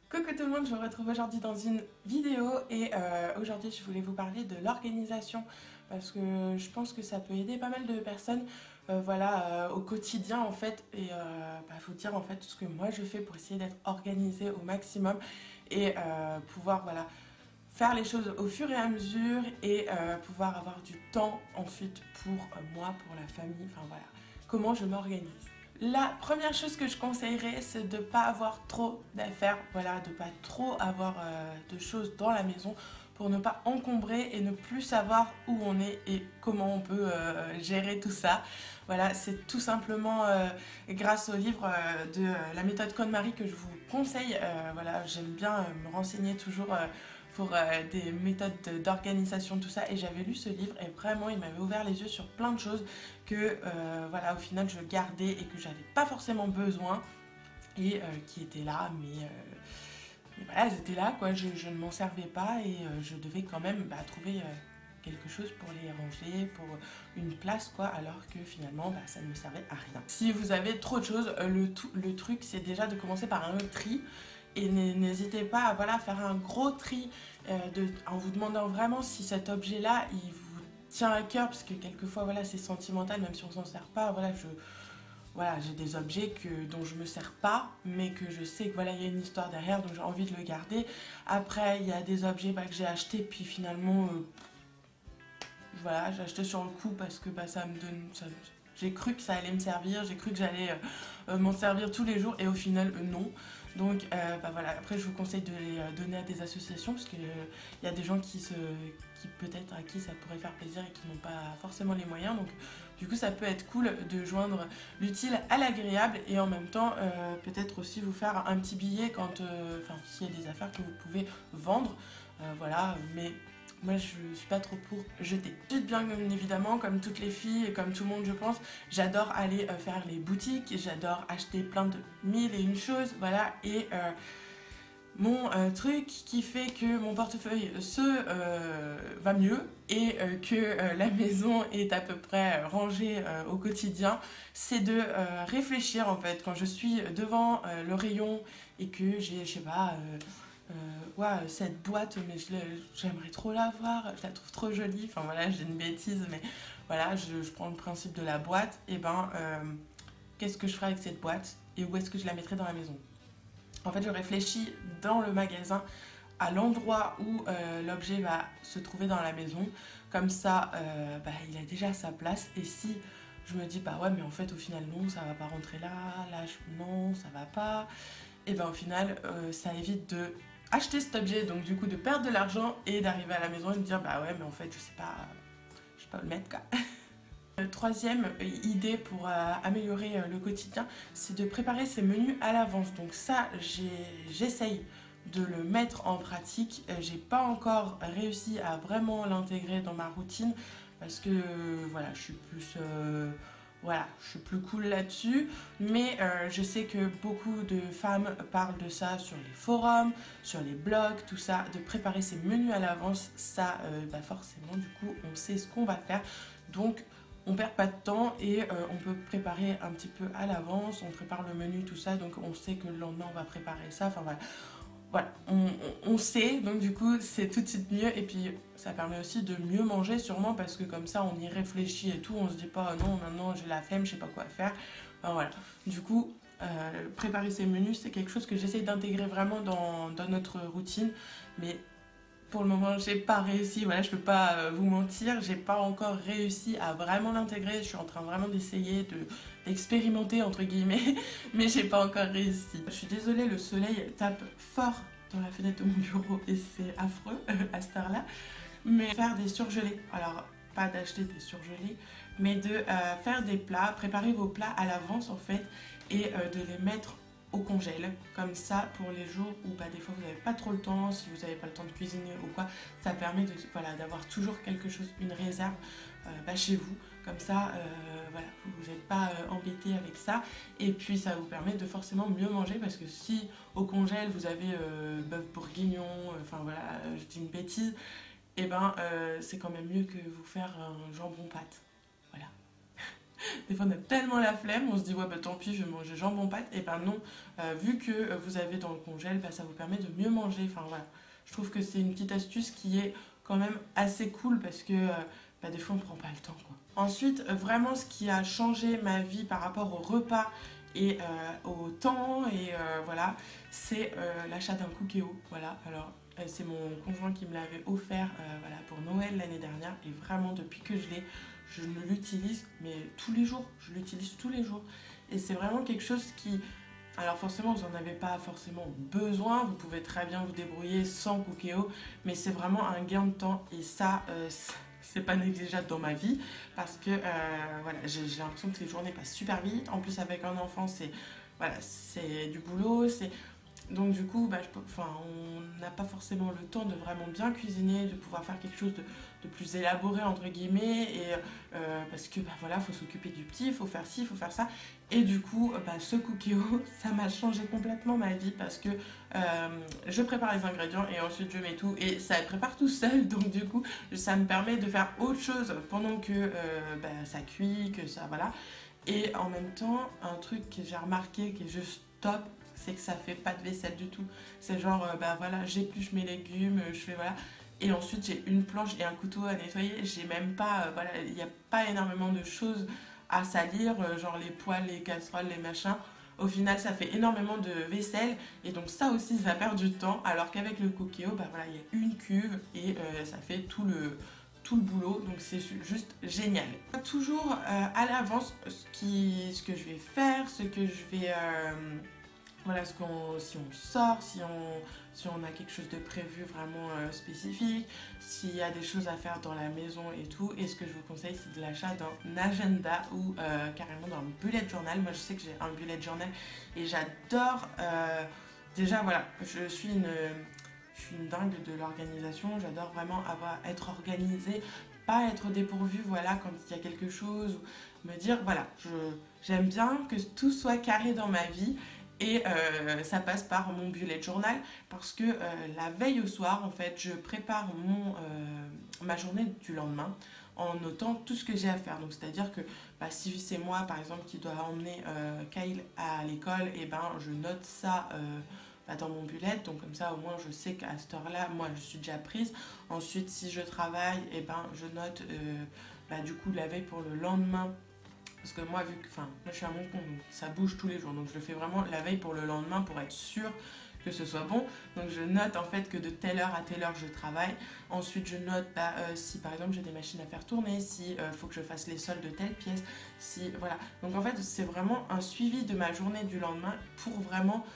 Coucou tout le monde, je vous retrouve aujourd'hui dans une vidéo et aujourd'hui je voulais vous parler de l'organisation parce que je pense que ça peut aider pas mal de personnes au quotidien en fait et vous dire en fait ce que moi je fais pour essayer d'être organisée au maximum et pouvoir faire les choses au fur et à mesure et pouvoir avoir du temps ensuite pour moi, pour la famille, comment je m'organise. La première chose que je conseillerais, c'est de ne pas avoir trop d'affaires, de ne pas trop avoir de choses dans la maison pour ne pas encombrer et ne plus savoir où on est et comment on peut gérer tout ça. Voilà, c'est tout simplement grâce au livre de la méthode KonMari que je vous conseille. J'aime bien me renseigner toujours pour des méthodes d'organisation, tout ça. Et j'avais lu ce livre et vraiment, il m'avait ouvert les yeux sur plein de choses que, au final, je gardais et que j'avais pas forcément besoin et qui étaient là, mais voilà, elles étaient là, quoi. Je ne m'en servais pas et je devais quand même trouver quelque chose pour les ranger, pour une place, quoi, alors que finalement, ça ne me servait à rien. Si vous avez trop de choses, le truc, c'est déjà de commencer par un tri. Et n'hésitez pas à faire un gros tri en vous demandant vraiment si cet objet-là, il vous tient à cœur, parce que quelquefois, c'est sentimental, même si on s'en sert pas. J'ai des objets dont je me sers pas, mais que je sais que il y a une histoire derrière, donc j'ai envie de le garder. Après, il y a des objets que j'ai achetés, puis finalement, j'ai acheté sur le coup parce que ça me donne... j'ai cru que ça allait me servir, j'ai cru que j'allais m'en servir tous les jours, et au final, non. Donc après je vous conseille de les donner à des associations parce qu'il y a des gens qui peut-être à qui ça pourrait faire plaisir et qui n'ont pas forcément les moyens. Donc du coup ça peut être cool de joindre l'utile à l'agréable et en même temps peut-être aussi vous faire un petit billet quand s'il y a des affaires que vous pouvez vendre. Mais moi, je suis pas trop pour jeter. Ensuite, bien évidemment, comme toutes les filles et comme tout le monde, je pense, j'adore aller faire les boutiques, j'adore acheter plein de mille et une choses, et mon truc qui fait que mon portefeuille va mieux et que la maison est à peu près rangée au quotidien, c'est de réfléchir en fait. Quand je suis devant le rayon et que j'ai, je sais pas, cette boîte, mais j'aimerais trop la voir, je la trouve trop jolie, j'ai une bêtise, mais je prends le principe de la boîte, et qu'est-ce que je ferai avec cette boîte et où est-ce que je la mettrai dans la maison. En fait, je réfléchis dans le magasin à l'endroit où l'objet va se trouver dans la maison, comme ça il a déjà sa place, et si je me dis mais en fait au final non, ça va pas rentrer là, non, ça va pas, et au final ça évite de acheter cet objet, donc du coup de perdre de l'argent et d'arriver à la maison et me dire mais en fait je sais pas où le mettre, quoi. Troisième idée pour améliorer le quotidien, c'est de préparer ses menus à l'avance. Donc ça, j'essaye de le mettre en pratique. J'ai pas encore réussi à vraiment l'intégrer dans ma routine parce que je suis plus je suis plus cool là-dessus, mais je sais que beaucoup de femmes parlent de ça sur les forums, sur les blogs, tout ça, de préparer ses menus à l'avance. Ça, forcément, du coup, on sait ce qu'on va faire, donc on perd pas de temps et on peut préparer un petit peu à l'avance, on prépare le menu, tout ça, donc on sait que le lendemain on va préparer ça, on sait, donc du coup c'est tout de suite mieux, et puis ça permet aussi de mieux manger sûrement parce que comme ça on y réfléchit et tout, on se dit pas non maintenant j'ai la flemme, je sais pas quoi faire, du coup préparer ces menus c'est quelque chose que j'essaye d'intégrer vraiment dans notre routine, mais pour le moment, j'ai pas réussi, je peux pas vous mentir, j'ai pas encore réussi à vraiment l'intégrer. Je suis en train vraiment d'essayer d'expérimenter entre guillemets, mais j'ai pas encore réussi. Je suis désolée, le soleil tape fort dans la fenêtre de mon bureau et c'est affreux à cette heure-là. Mais faire des surgelés, alors pas d'acheter des surgelés, mais de faire des plats, préparer vos plats à l'avance en fait, et de les mettre au congèle, comme ça pour les jours où des fois vous n'avez pas trop le temps, si vous n'avez pas le temps de cuisiner ou quoi, ça permet d'avoir toujours quelque chose, une réserve chez vous, comme ça vous n'êêtes pas embêté avec ça, et puis ça vous permet de forcément mieux manger, parce que si au congèle vous avez bœuf bourguignon, je dis une bêtise, et c'est quand même mieux que vous faire un jambon pâte, voilà. Des fois, on a tellement la flemme, on se dit, ouais, bah tant pis, je vais manger jambon pâte. Et ben non, vu que vous avez dans le congèle, bah, ça vous permet de mieux manger. Enfin voilà, je trouve que c'est une petite astuce qui est quand même assez cool parce que bah, des fois, on prend pas le temps, quoi. Ensuite, vraiment, ce qui a changé ma vie par rapport au repas et au temps, et voilà, c'est l'achat d'un Cookéo. Voilà, alors c'est mon conjoint qui me l'avait offert voilà, pour Noël l'année dernière. Et vraiment, depuis que je l'ai, je l'utilise, mais tous les jours. Je l'utilise tous les jours. Et c'est vraiment quelque chose qui... Alors forcément, vous n'en avez pas forcément besoin. Vous pouvez très bien vous débrouiller sans Cookéo. Mais c'est vraiment un gain de temps. Et ça, c'est pas négligeable dans ma vie. Parce que voilà, j'ai l'impression que les journées passent super vite. En plus, avec un enfant, c'est... Voilà, c'est du boulot, c'est... Donc du coup, bah, on n'a pas forcément le temps de vraiment bien cuisiner, de pouvoir faire quelque chose de plus élaboré entre guillemets, et parce que bah, voilà, faut s'occuper du petit, faut faire ci, faut faire ça. Et du coup, bah, ce Cookéo, ça m'a changé complètement ma vie parce que je prépare les ingrédients et ensuite je mets tout et ça prépare tout seul. Donc du coup, ça me permet de faire autre chose pendant que bah, ça cuit, que ça voilà. Et en même temps, un truc que j'ai remarqué qui est juste top, c'est que ça fait pas de vaisselle du tout. C'est genre, bah voilà, j'épluche mes légumes, je fais voilà. Et ensuite, j'ai une planche et un couteau à nettoyer. J'ai même pas, voilà, il n'y a pas énormément de choses à salir, genre les poêles, les casseroles, les machins. Au final, ça fait énormément de vaisselle. Et donc, ça aussi, ça perd du temps. Alors qu'avec le Cookéo, bah voilà, il y a une cuve et ça fait tout le boulot, donc c'est juste génial. Toujours à l'avance ce que je vais faire, ce que je vais voilà, si on sort, si on a quelque chose de prévu vraiment spécifique, s'il y a des choses à faire dans la maison et tout. Et ce que je vous conseille, c'est de l'achat d'un agenda ou carrément d'un bullet journal. Moi, je sais que j'ai un bullet journal et j'adore. Déjà, voilà, je suis une dingue de l'organisation. J'adore vraiment être organisée, pas être dépourvue, voilà, quand il y a quelque chose, ou me dire, voilà, j'aime bien que tout soit carré dans ma vie. Et ça passe par mon bullet journal parce que la veille au soir, en fait, je prépare ma journée du lendemain en notant tout ce que j'ai à faire. Donc, c'est-à-dire que bah, si c'est moi, par exemple, qui dois emmener Kyle à l'école, et ben, je note ça bah, dans mon bullet. Donc, comme ça, au moins, je sais qu'à cette heure-là, moi, je suis déjà prise. Ensuite, si je travaille, et ben, je note bah, du coup la veille pour le lendemain. Parce que moi, moi je suis à mon compte, donc ça bouge tous les jours. Donc je le fais vraiment la veille pour le lendemain pour être sûre que ce soit bon. Donc je note en fait que de telle heure à telle heure je travaille. Ensuite je note bah, si par exemple j'ai des machines à faire tourner, si faut que je fasse les soldes de telle pièce, si voilà. Donc en fait c'est vraiment un suivi de ma journée du lendemain pour vraiment,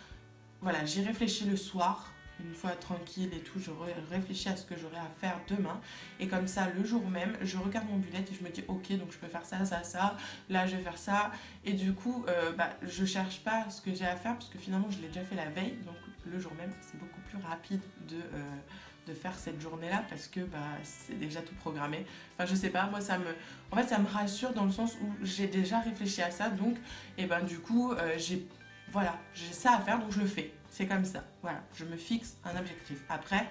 voilà, j'y réfléchis le soir. Une fois tranquille et tout, je réfléchis à ce que j'aurai à faire demain. Et comme ça, le jour même, je regarde mon bullet et je me dis, ok, donc je peux faire ça, ça, ça. Là, je vais faire ça. Et du coup, bah, je cherche pas ce que j'ai à faire parce que finalement, je l'ai déjà fait la veille. Donc, le jour même, c'est beaucoup plus rapide de faire cette journée-là parce que bah, c'est déjà tout programmé. Enfin, je sais pas, moi, en fait, ça me rassure dans le sens où j'ai déjà réfléchi à ça. Donc, et ben, du coup, voilà, j'ai ça à faire, donc je le fais. C'est comme ça. Voilà, je me fixe un objectif. Après,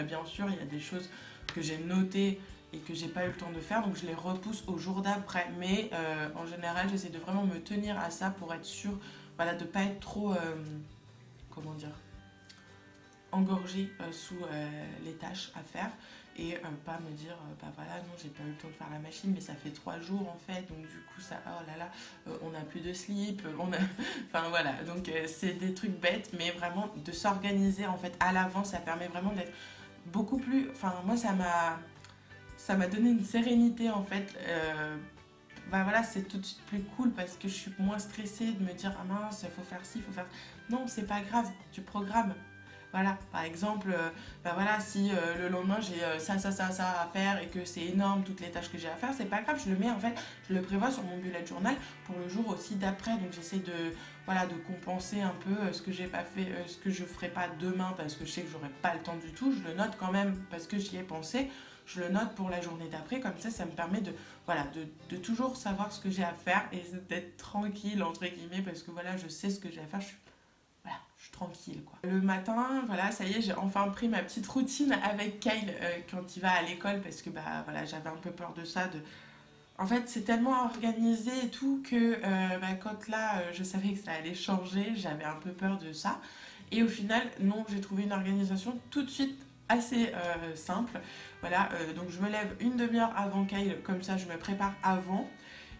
bien sûr, il y a des choses que j'ai notées et que j'ai pas eu le temps de faire, donc je les repousse au jour d'après. Mais en général, j'essaie de vraiment me tenir à ça pour être sûre, voilà, de pas être trop, comment dire, engorgée sous les tâches à faire et pas me dire bah voilà non j'ai pas eu le temps de faire la machine mais ça fait 3 jours en fait donc du coup ça oh là là on n'a plus de slip on a enfin voilà donc c'est des trucs bêtes mais vraiment de s'organiser en fait à l'avance ça permet vraiment d'être beaucoup plus enfin moi ça m'a donné une sérénité en fait bah voilà c'est tout de suite plus cool parce que je suis moins stressée de me dire ah mince il faut faire ci il faut faire non c'est pas grave tu programmes. Voilà, par exemple, bah voilà, si le lendemain j'ai ça à faire et que c'est énorme toutes les tâches que j'ai à faire, c'est pas grave, je le mets en fait, je le prévois sur mon bullet journal pour le jour aussi d'après. Donc j'essaie voilà, de compenser un peu ce que j'ai pas fait, ce que je ferai pas demain parce que je sais que j'aurai pas le temps du tout. Je le note quand même parce que j'y ai pensé. Je le note pour la journée d'après, comme ça me permet voilà, de toujours savoir ce que j'ai à faire et d'être tranquille entre guillemets parce que voilà, je sais ce que j'ai à faire. Voilà, je suis tranquille quoi. Le matin, voilà, ça y est, j'ai enfin pris ma petite routine avec Kyle quand il va à l'école parce que bah voilà, j'avais un peu peur de ça, En fait, c'est tellement organisé et tout que quand là, je savais que ça allait changer, j'avais un peu peur de ça. Et au final, non, j'ai trouvé une organisation tout de suite assez simple. Voilà, donc je me lève une demi-heure avant Kyle, comme ça je me prépare avant.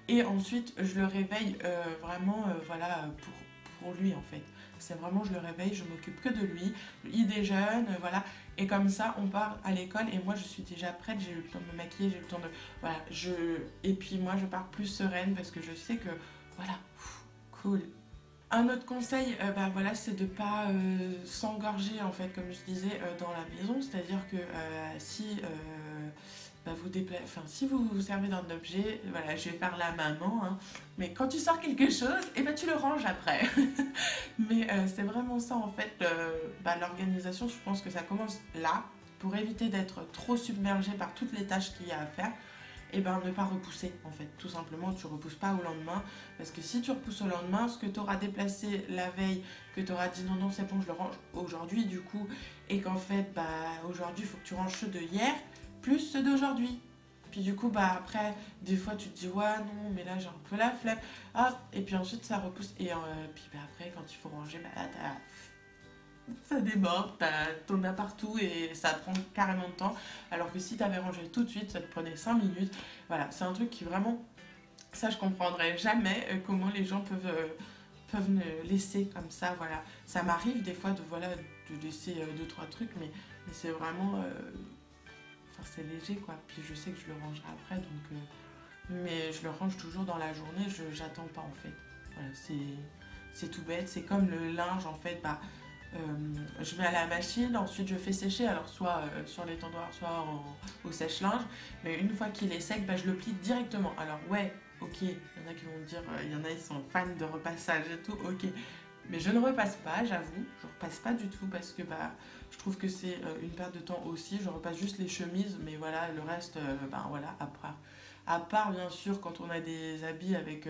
Et ensuite, je le réveille vraiment voilà, pour lui en fait. C'est vraiment, je le réveille, je m'occupe que de lui. Il déjeune, voilà. Et comme ça, on part à l'école et moi, je suis déjà prête. J'ai eu le temps de me maquiller, j'ai eu le temps de... Voilà, Et puis moi, je pars plus sereine parce que je sais que... Voilà, cool. Un autre conseil, voilà, c'est de ne pas s'engorger, en fait, comme je disais, dans la maison. C'est-à-dire que si si vous vous servez d'un objet, voilà, je vais faire la maman, hein, mais quand tu sors quelque chose, tu le ranges après. Mais c'est vraiment ça en fait, l'organisation, je pense que ça commence là, pour éviter d'être trop submergé par toutes les tâches qu'il y a à faire. Et ne pas repousser en fait, tout simplement tu repousses pas au lendemain, parce que si tu repousses au lendemain, ce que tu auras déplacé la veille, que tu auras dit non non c'est bon je le range aujourd'hui du coup, et qu'en fait aujourd'hui il faut que tu ranges ceux de hier plus ceux d'aujourd'hui. Puis du coup, après, des fois tu te dis ouais non mais là j'ai un peu la flemme. Ah, et puis ensuite ça repousse. Et puis après quand il faut ranger, là ça déborde, t'en as partout et ça prend carrément de temps. Alors que si t'avais rangé tout de suite, ça te prenait 5 minutes. Voilà, c'est un truc qui vraiment, ça je comprendrais jamais comment les gens peuvent me laisser comme ça. Voilà, ça m'arrive des fois de laisser 2-3 trucs, mais c'est vraiment... Enfin, c'est léger quoi. Puis je sais que je le rangerai après, donc. Mais je le range toujours dans la journée. J'attends pas en fait. Voilà, c'est tout bête. C'est comme le linge en fait. Je mets à la machine, ensuite je fais sécher. Alors soit sur l'étendoir, soit au sèche-linge. Mais une fois qu'il est sec, je le plie directement. Alors ouais, ok. Il y en a qui vont me dire, il y en a ils sont fans de repassage et tout. Ok. Mais je ne repasse pas, j'avoue. Je repasse pas du tout parce que je trouve que c'est une perte de temps aussi. Je repasse juste les chemises, mais voilà, le reste, voilà, après. À part, bien sûr, quand on a des habits avec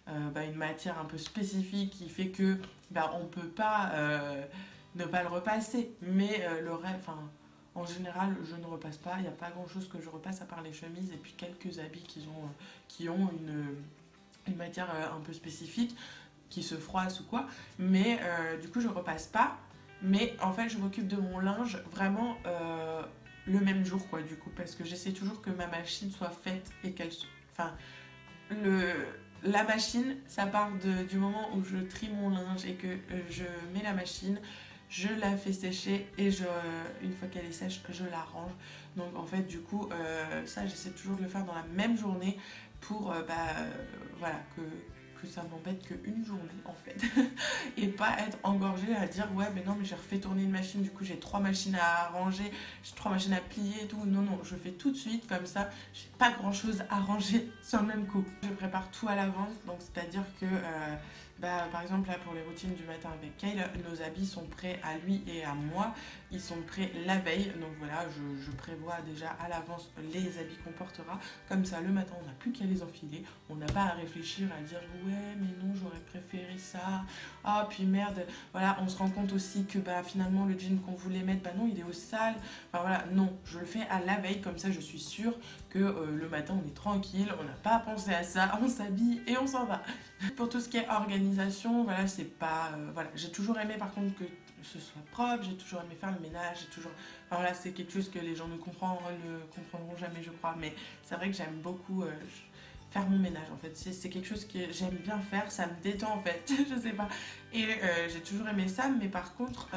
une matière un peu spécifique qui fait que on peut pas ne pas le repasser. Mais le reste, en général, je ne repasse pas. Il n'y a pas grand-chose que je repasse à part les chemises et puis quelques habits qui ont une matière un peu spécifique, qui se froissent ou quoi. Mais du coup, je repasse pas. Mais en fait, je m'occupe de mon linge vraiment le même jour, quoi, du coup, parce que j'essaie toujours que ma machine soit faite et qu'elle soit. Enfin, la machine, ça part du moment où je trie mon linge et que je mets la machine, je la fais sécher et une fois qu'elle est sèche, je la range. Donc en fait, du coup, ça, j'essaie toujours de le faire dans la même journée pour voilà, que ça m'embête qu'une journée en fait et pas être engorgée à dire ouais mais non mais j'ai refait tourner une machine, du coup j'ai 3 machines à ranger, j'ai 3 machines à plier et tout. Non non, je fais tout de suite, comme ça j'ai pas grand chose à ranger sur le même coup. Je prépare tout à l'avance, donc c'est à dire que par exemple là pour les routines du matin avec Kyle, nos habits sont prêts à lui et à moi, ils sont prêts la veille, donc voilà, je prévois déjà à l'avance les habits qu'on portera, comme ça le matin on n'a plus qu'à les enfiler, on n'a pas à réfléchir à dire ouais mais non j'aurais préféré ça, ah puis merde, voilà, on se rend compte aussi que finalement le jean qu'on voulait mettre, non il est au sale, enfin voilà, non, je le fais à la veille, comme ça je suis sûre que le matin on est tranquille, on n'a pas à penser à ça, on s'habille et on s'en va. Pour tout ce qui est organisation, voilà, c'est pas... voilà, j'ai toujours aimé par contre que ce soit propre, j'ai toujours aimé faire le ménage, j'ai toujours... Enfin voilà, c'est quelque chose que les gens ne comprendront jamais, je crois, mais c'est vrai que j'aime beaucoup faire mon ménage en fait. C'est quelque chose que j'aime bien faire, ça me détend en fait, je sais pas. Et j'ai toujours aimé ça, mais par contre,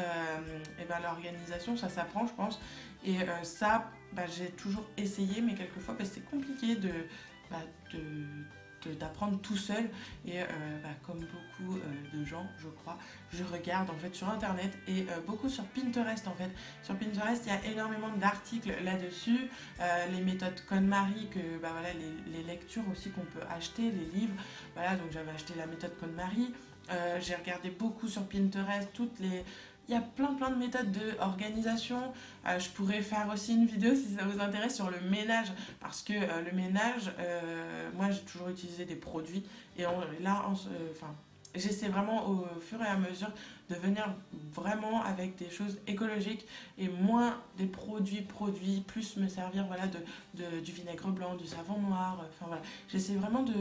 l'organisation, ça s'apprend, je pense. Et ça, j'ai toujours essayé, mais quelquefois, c'est compliqué d'apprendre tout seul et comme beaucoup de gens je crois, je regarde en fait sur internet et beaucoup sur Pinterest en fait. Sur Pinterest il y a énormément d'articles là-dessus, les méthodes KonMari, que voilà, les lectures aussi qu'on peut acheter, les livres, voilà, donc j'avais acheté la méthode KonMari, j'ai regardé beaucoup sur Pinterest il y a plein de méthodes d'organisation. Je pourrais faire aussi une vidéo si ça vous intéresse sur le ménage, parce que le ménage, moi j'ai toujours utilisé des produits et j'essaie vraiment au fur et à mesure de venir vraiment avec des choses écologiques et moins des produits, plus me servir voilà, du vinaigre blanc, du savon noir, enfin voilà. J'essaie vraiment de...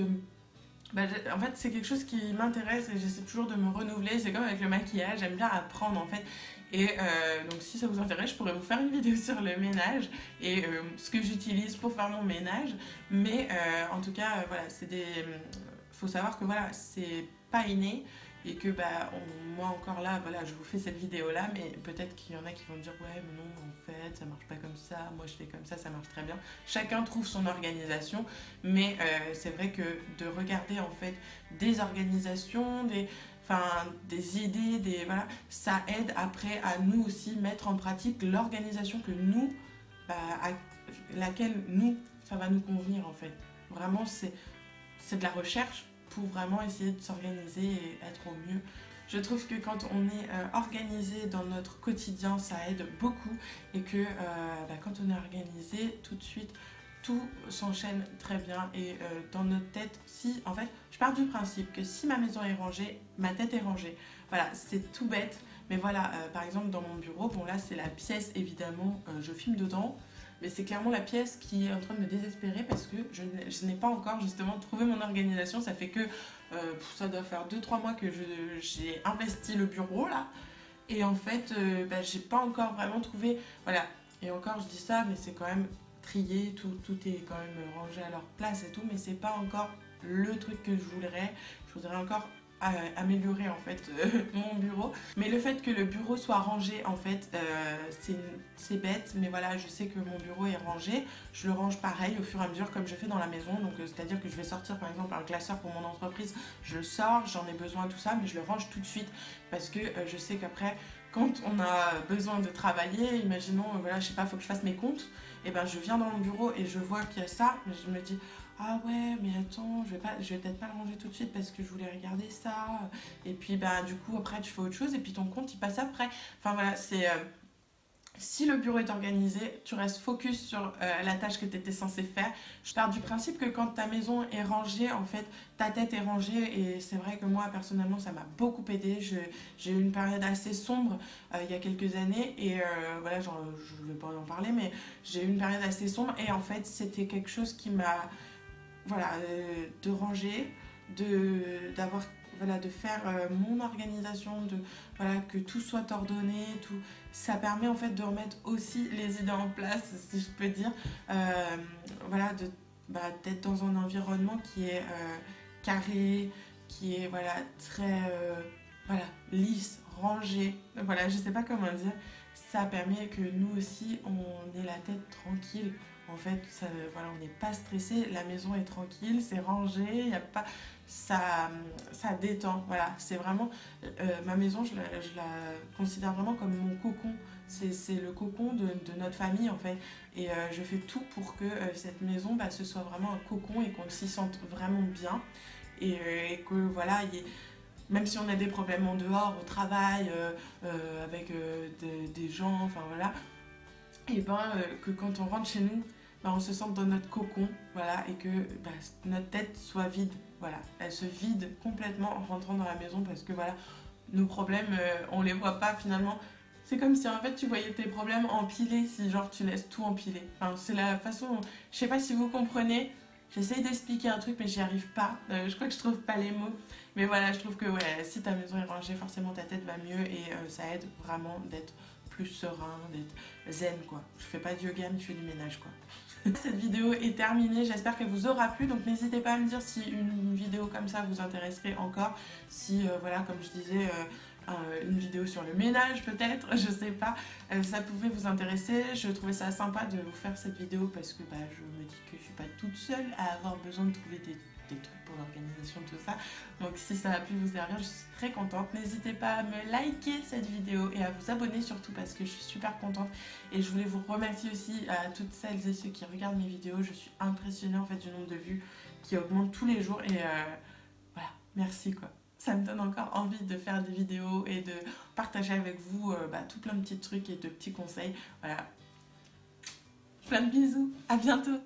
Bah, en fait, c'est quelque chose qui m'intéresse et j'essaie toujours de me renouveler. C'est comme avec le maquillage, j'aime bien apprendre en fait. Et donc, si ça vous intéresse, je pourrais vous faire une vidéo sur le ménage et ce que j'utilise pour faire mon ménage. Mais en tout cas, voilà, c'est des. Faut savoir que voilà, c'est pas inné et que bah, moi encore là, voilà, je vous fais cette vidéo là, mais peut-être qu'il y en a qui vont dire ouais, mais non, en fait, ça marche pas comme ça. Moi, je fais comme ça marche très bien. Chacun trouve son organisation, mais c'est vrai que de regarder en fait des organisations, des idées, voilà, ça aide après à nous aussi mettre en pratique l'organisation que nous, bah, à laquelle nous, ça va nous convenir en fait. Vraiment, c'est de la recherche pour vraiment essayer de s'organiser et être au mieux. Je trouve que quand on est organisé dans notre quotidien, ça aide beaucoup et que quand on est organisé, tout de suite, tout s'enchaîne très bien et dans notre tête, si en fait, je pars du principe que si ma maison est rangée, ma tête est rangée. Voilà, c'est tout bête, mais voilà, par exemple dans mon bureau, bon là c'est la pièce évidemment, je filme dedans, mais c'est clairement la pièce qui est en train de me désespérer parce que je n'ai pas encore justement trouvé mon organisation. Ça fait que ça doit faire 2-3 mois que j'ai investi le bureau là. Et en fait, j'ai pas encore vraiment trouvé. Voilà. Et encore, je dis ça, mais c'est quand même trié, tout est quand même rangé à leur place et tout, mais c'est pas encore le truc que je voudrais. Je voudrais encore améliorer en fait mon bureau, mais le fait que le bureau soit rangé en fait c'est bête, mais voilà, je sais que mon bureau est rangé, je le range pareil au fur et à mesure comme je fais dans la maison, donc c'est à dire que je vais sortir par exemple un classeur pour mon entreprise, je le sors, j'en ai besoin tout ça, mais je le range tout de suite parce que je sais qu'après quand on a besoin de travailler, imaginons voilà, je sais pas, faut que je fasse mes comptes, et ben je viens dans mon bureau et je vois qu'il y a ça, mais je me dis ah ouais, mais attends, je vais peut-être pas le ranger tout de suite parce que je voulais regarder ça. Et puis bah du coup après tu fais autre chose et puis ton compte il passe après. Enfin voilà, c'est si le bureau est organisé, tu restes focus sur la tâche que tu étais censé faire. Je pars du principe que quand ta maison est rangée, en fait, ta tête est rangée. Et c'est vrai que moi, personnellement, ça m'a beaucoup aidé. J'ai eu une période assez sombre il y a quelques années. Et voilà, genre, je ne vais pas en parler, mais j'ai eu une période assez sombre. Et en fait, c'était quelque chose qui m'a voilà, de ranger, d'avoir voilà, de faire mon organisation, voilà, que tout soit ordonné, tout. Ça permet en fait de remettre aussi les idées en place, si je peux dire, voilà, d'être dans un environnement qui est carré, qui est voilà, très voilà, lisse, rangé, voilà, je sais pas comment dire. Ça permet que nous aussi, on ait la tête tranquille. En fait, ça, voilà, on n'est pas stressé, la maison est tranquille, c'est rangé, il y a pas, ça détend. Voilà, c'est vraiment ma maison, je la considère vraiment comme mon cocon. C'est le cocon de notre famille en fait. Et je fais tout pour que cette maison, ce soit vraiment un cocon et qu'on s'y sente vraiment bien. Et que voilà, même si on a des problèmes en dehors, au travail, avec des gens, enfin voilà, et que quand on rentre chez nous, on se sente dans notre cocon, voilà, et que notre tête soit vide, voilà, elle se vide complètement en rentrant dans la maison parce que voilà, nos problèmes, on les voit pas finalement. C'est comme si en fait tu voyais tes problèmes empilés, si genre tu laisses tout empiler. Enfin, c'est la façon, je sais pas si vous comprenez. J'essaye d'expliquer un truc mais j'y arrive pas. Je crois que je trouve pas les mots. Mais voilà, je trouve que ouais, si ta maison est rangée, forcément ta tête va mieux et ça aide vraiment d'être plus serein, d'être zen quoi. Je fais pas de yoga mais je fais du ménage quoi. Cette vidéo est terminée, j'espère qu'elle vous aura plu, donc n'hésitez pas à me dire si une vidéo comme ça vous intéresserait encore, si voilà, comme je disais, une vidéo sur le ménage peut-être, je sais pas, ça pouvait vous intéresser. Je trouvais ça sympa de vous faire cette vidéo parce que je me dis que je suis pas toute seule à avoir besoin de trouver des trucs pour l'organisation, tout ça. Donc si ça a pu vous servir, je suis très contente. N'hésitez pas à me liker cette vidéo et à vous abonner surtout parce que je suis super contente. Et je voulais vous remercier aussi à toutes celles et ceux qui regardent mes vidéos. Je suis impressionnée en fait du nombre de vues qui augmente tous les jours et voilà, merci quoi. Ça me donne encore envie de faire des vidéos et de partager avec vous tout plein de petits trucs et de petits conseils. Voilà. Plein de bisous, à bientôt.